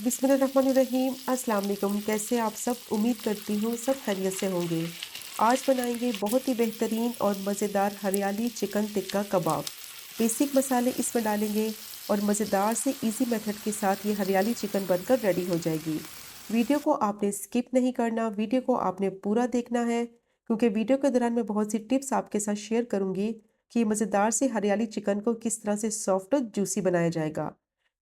बिस्मिल्लाहिर्रहमानिर्रहीम। अस्सलाम वालेकुम। कैसे आप सब? उम्मीद करती हूँ सब खैरियत से होंगे। आज बनाएंगे बहुत ही बेहतरीन और मज़ेदार हरियाली चिकन टिक्का कबाब। बेसिक मसाले इसमें डालेंगे और मज़ेदार से इजी मेथड के साथ ये हरियाली चिकन बनकर रेडी हो जाएगी। वीडियो को आपने स्किप नहीं करना, वीडियो को आपने पूरा देखना है, क्योंकि वीडियो के दौरान मैं बहुत सी टिप्स आपके साथ शेयर करूंगी कि मज़ेदार से हरियाली चिकन को किस तरह से सॉफ्ट और जूसी बनाया जाएगा।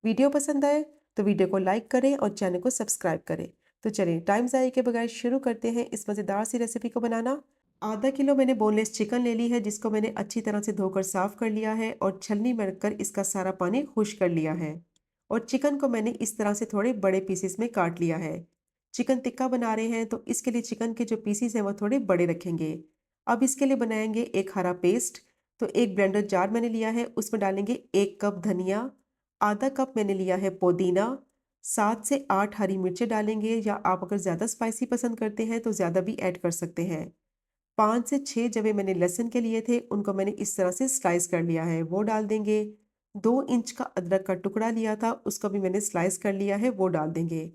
वीडियो पसंद आए तो वीडियो को लाइक करें और चैनल को सब्सक्राइब करें। तो चलिए टाइम ज़ाया के बगैर शुरू करते हैं इस मज़ेदार सी रेसिपी को बनाना। आधा किलो मैंने बोनलेस चिकन ले ली है, जिसको मैंने अच्छी तरह से धोकर साफ कर लिया है और छलनी में रखकर इसका सारा पानी खुश कर लिया है। और चिकन को मैंने इस तरह से थोड़े बड़े पीसेस में काट लिया है। चिकन टिक्का बना रहे हैं तो इसके लिए चिकन के जो पीसेस हैं वो थोड़े बड़े रखेंगे। अब इसके लिए बनाएंगे एक हरा पेस्ट। तो एक ब्लेंडर जार मैंने लिया है, उसमें डालेंगे 1 कप धनिया, आधा कप मैंने लिया है पुदीना, 7 से 8 हरी मिर्चें डालेंगे, या आप अगर ज़्यादा स्पाइसी पसंद करते हैं तो ज़्यादा भी ऐड कर सकते हैं। 5 से 6 जवे मैंने लहसुन के लिए थे, उनको मैंने इस तरह से स्लाइस कर लिया है, वो डाल देंगे। 2 इंच का अदरक का टुकड़ा लिया था, उसको भी मैंने स्लाइस कर लिया है, वो डाल देंगे।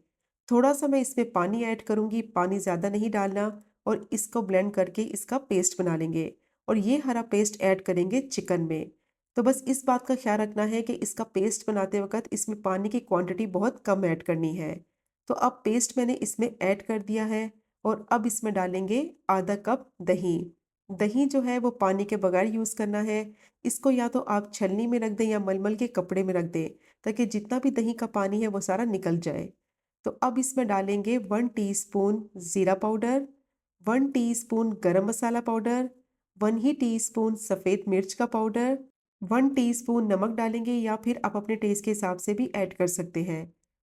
थोड़ा सा मैं इसमें पानी ऐड करूंगी, पानी ज़्यादा नहीं डालना, और इसको ब्लेंड करके इसका पेस्ट बना लेंगे। और ये हरा पेस्ट ऐड करेंगे चिकन में। तो बस इस बात का ख्याल रखना है कि इसका पेस्ट बनाते वक्त इसमें पानी की क्वांटिटी बहुत कम ऐड करनी है। तो अब पेस्ट मैंने इसमें ऐड कर दिया है। और अब इसमें डालेंगे आधा कप दही। दही जो है वो पानी के बगैर यूज़ करना है। इसको या तो आप छलनी में रख दें या मलमल के कपड़े में रख दें, ताकि जितना भी दही का पानी है वो सारा निकल जाए। तो अब इसमें डालेंगे 1 टीस्पून ज़ीरा पाउडर, 1 टीस्पून गरम मसाला पाउडर, 1 ही टीस्पून सफ़ेद मिर्च का पाउडर, 1 टीस्पून नमक डालेंगे, या फिर आप अपने टेस्ट के हिसाब से भी ऐड कर सकते हैं।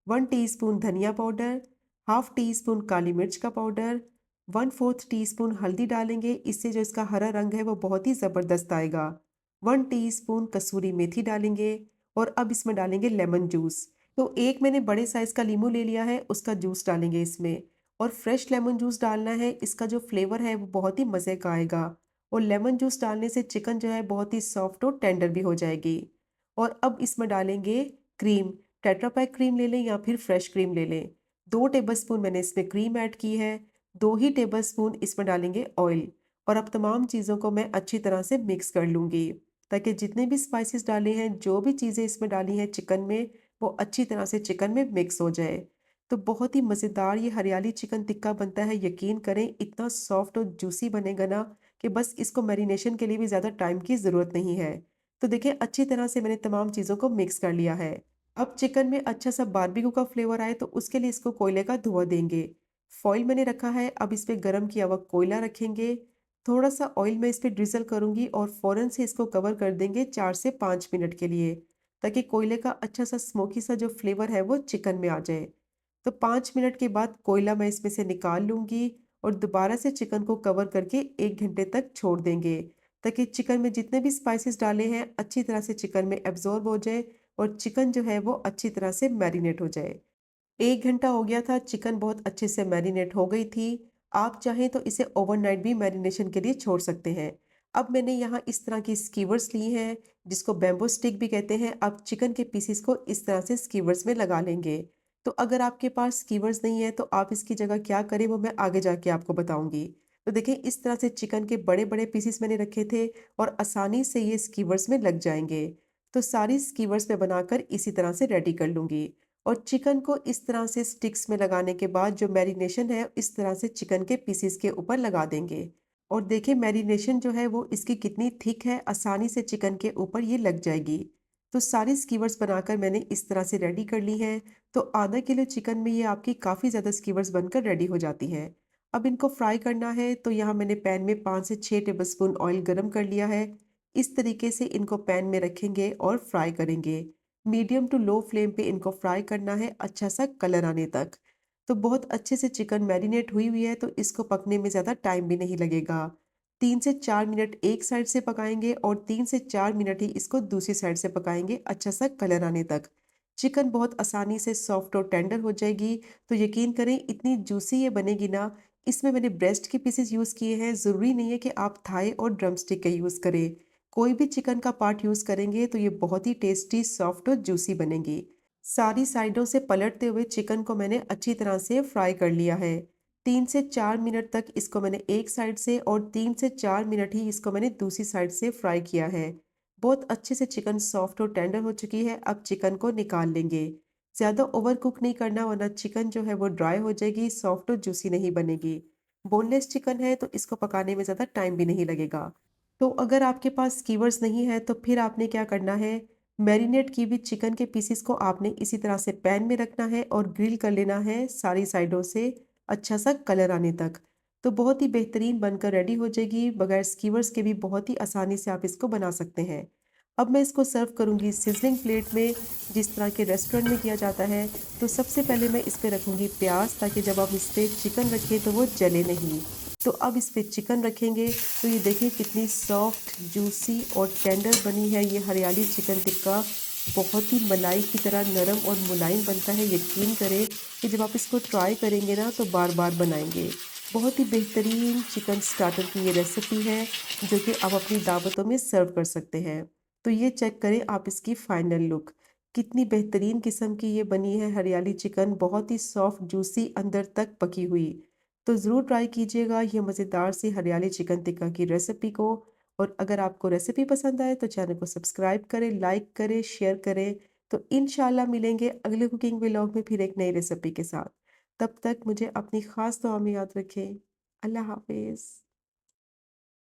1 टीस्पून धनिया पाउडर, हाफ टी स्पून काली मिर्च का पाउडर, 1/4 टीस्पून हल्दी डालेंगे, इससे जो इसका हरा रंग है वो बहुत ही ज़बरदस्त आएगा। 1 टीस्पून कसूरी मेथी डालेंगे। और अब इसमें डालेंगे लेमन जूस। तो एक मैंने बड़े साइज़ का नींबू ले लिया है, उसका जूस डालेंगे इसमें। और फ्रेश लेमन जूस डालना है, इसका जो फ्लेवर है वो बहुत ही मज़े का आएगा। और लेमन जूस डालने से चिकन जो है बहुत ही सॉफ्ट और टेंडर भी हो जाएगी। और अब इसमें डालेंगे क्रीम। टेट्रा पैक क्रीम ले लें या फिर फ्रेश क्रीम ले लें। 2 टेबलस्पून मैंने इसमें क्रीम ऐड की है। 2 ही टेबलस्पून इसमें डालेंगे ऑयल। और अब तमाम चीज़ों को मैं अच्छी तरह से मिक्स कर लूँगी, ताकि जितने भी स्पाइसेस डाले हैं, जो भी चीज़ें इसमें डाली हैं चिकन में, वो अच्छी तरह से चिकन में मिक्स हो जाए। तो बहुत ही मज़ेदार ये हरियाली चिकन टिक्का बनता है। यकीन करें इतना सॉफ्ट और जूसी बनेगा ना, कि बस इसको मैरिनेशन के लिए भी ज़्यादा टाइम की ज़रूरत नहीं है। तो देखिए अच्छी तरह से मैंने तमाम चीज़ों को मिक्स कर लिया है। अब चिकन में अच्छा सा बारबेक्यू का फ्लेवर आए तो उसके लिए इसको कोयले का धुआं देंगे। फॉइल मैंने रखा है, अब इस पे गरम किया हुआ कोयला रखेंगे। थोड़ा सा ऑयल मैं इस पे ड्रिजल करूंगी और फ़ौरन से इसको कवर कर देंगे 4 से 5 मिनट के लिए, ताकि कोयले का अच्छा सा स्मोकी सा जो फ्लेवर है वो चिकन में आ जाए। तो 5 मिनट के बाद कोयला मैं इसमें से निकाल लूंगी और दोबारा से चिकन को कवर करके 1 घंटे तक छोड़ देंगे, ताकि चिकन में जितने भी स्पाइसेस डाले हैं अच्छी तरह से चिकन में एब्जॉर्ब हो जाए और चिकन जो है वो अच्छी तरह से मैरिनेट हो जाए। 1 घंटा हो गया था, चिकन बहुत अच्छे से मैरिनेट हो गई थी। आप चाहें तो इसे ओवरनाइट भी मैरिनेशन के लिए छोड़ सकते हैं। अब मैंने यहाँ इस तरह की स्कीवर्स ली हैं, जिसको बैम्बू स्टिक भी कहते हैं। अब चिकन के पीसेस को इस तरह से स्कीवर्स में लगा लेंगे। तो अगर आपके पास स्कीवर्स नहीं है तो आप इसकी जगह क्या करें वो मैं आगे जाके आपको बताऊंगी। तो देखिए इस तरह से चिकन के बड़े बड़े पीसेस मैंने रखे थे और आसानी से ये स्कीवर्स में लग जाएंगे। तो सारी स्कीवर्स में बनाकर इसी तरह से रेडी कर लूंगी। और चिकन को इस तरह से स्टिक्स में लगाने के बाद जो मैरिनेशन है इस तरह से चिकन के पीसेस के ऊपर लगा देंगे। और देखिए मैरिनेशन जो है वो इसकी कितनी थिक है, आसानी से चिकन के ऊपर ये लग जाएगी। तो सारी स्कीवर्स बनाकर मैंने इस तरह से रेडी कर ली हैं। तो आधा किलो चिकन में ये आपकी काफ़ी ज़्यादा स्कीवर्स बनकर रेडी हो जाती हैं। अब इनको फ्राई करना है, तो यहाँ मैंने पैन में 5 से 6 टेबलस्पून ऑयल गरम कर लिया है। इस तरीके से इनको पैन में रखेंगे और फ्राई करेंगे। मीडियम टू लो फ्लेम पे इनको फ्राई करना है अच्छा सा कलर आने तक। तो बहुत अच्छे से चिकन मैरिनेट हुई हुई है, तो इसको पकने में ज़्यादा टाइम भी नहीं लगेगा। 3 से 4 मिनट एक साइड से पकाएंगे और 3 से 4 मिनट ही इसको दूसरी साइड से पकाएंगे अच्छा सा कलर आने तक। चिकन बहुत आसानी से सॉफ्ट और टेंडर हो जाएगी। तो यकीन करें इतनी जूसी ये बनेगी ना। इसमें मैंने ब्रेस्ट के पीसेस यूज़ किए हैं, ज़रूरी नहीं है कि आप थाई और ड्रमस्टिक का यूज़ करें। कोई भी चिकन का पार्ट यूज़ करेंगे तो ये बहुत ही टेस्टी, सॉफ्ट और जूसी बनेगी। सारी साइडों से पलटते हुए चिकन को मैंने अच्छी तरह से फ्राई कर लिया है। 3 से 4 मिनट तक इसको मैंने एक साइड से और 3 से 4 मिनट ही इसको मैंने दूसरी साइड से फ्राई किया है। बहुत अच्छे से चिकन सॉफ्ट और टेंडर हो चुकी है। अब चिकन को निकाल लेंगे। ज़्यादा ओवर कुक नहीं करना, वरना चिकन जो है वो ड्राई हो जाएगी, सॉफ्ट और जूसी नहीं बनेगी। बोनलेस चिकन है तो इसको पकाने में ज़्यादा टाइम भी नहीं लगेगा। तो अगर आपके पास स्कीवर्स नहीं है तो फिर आपने क्या करना है, मैरिनेट की हुई चिकन के पीसेस को आपने इसी तरह से पैन में रखना है और ग्रिल कर लेना है सारी साइडों से अच्छा सा कलर आने तक। तो बहुत ही बेहतरीन बनकर रेडी हो जाएगी, बगैर स्कीवर्स के भी बहुत ही आसानी से आप इसको बना सकते हैं। अब मैं इसको सर्व करूंगी सिजलिंग प्लेट में, जिस तरह के रेस्टोरेंट में किया जाता है। तो सबसे पहले मैं इस पे रखूंगी प्याज, ताकि जब आप इस पे चिकन रखें तो वो जले नहीं। तो अब इस पे चिकन रखेंगे। तो ये देखिए कितनी सॉफ्ट, जूसी और टेंडर बनी है ये हरियाली चिकन टिक्का। बहुत ही मलाई की तरह नरम और मुलायम बनता है। यकीन करें कि जब आप इसको ट्राई करेंगे ना तो बार बार बनाएंगे। बहुत ही बेहतरीन चिकन स्टार्टर की ये रेसिपी है, जो कि आप अपनी दावतों में सर्व कर सकते हैं। तो ये चेक करें आप इसकी फाइनल लुक। कितनी बेहतरीन किस्म की ये बनी है हरियाली चिकन, बहुत ही सॉफ्ट, जूसी, अंदर तक पकी हुई। तो ज़रूर ट्राई कीजिएगा ये मज़ेदार सी हरियाली चिकन टिक्का की रेसिपी को। और अगर आपको रेसिपी पसंद आए तो चैनल को सब्सक्राइब करें, लाइक करें, शेयर करें। तो इंशाल्लाह मिलेंगे अगले कुकिंग व्लॉग में फिर एक नई रेसिपी के साथ। तब तक मुझे अपनी ख़ास दुआ में याद रखें। अल्लाह हाफ़िज़।